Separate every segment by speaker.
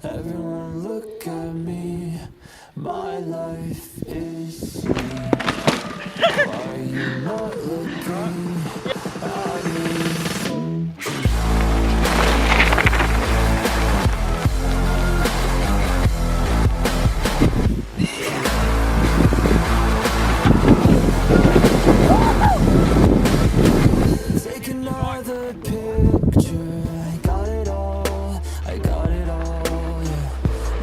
Speaker 1: Everyone look at me, my life is sweet. Why are you not looking at me? Take another picture, I got it all, yeah.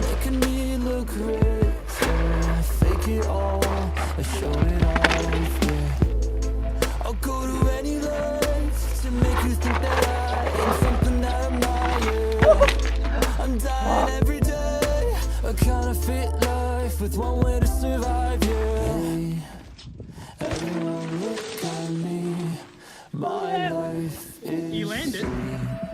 Speaker 1: Making me look rich, yeah. Fake it all, I show it off, yeah. I'll go to any lengths to make you think that I am something that I admire. I'm dying every day, a counterfeit life with one way to survive, yeah. Hey, everyone look at me, my life is
Speaker 2: You landed.
Speaker 1: sweet.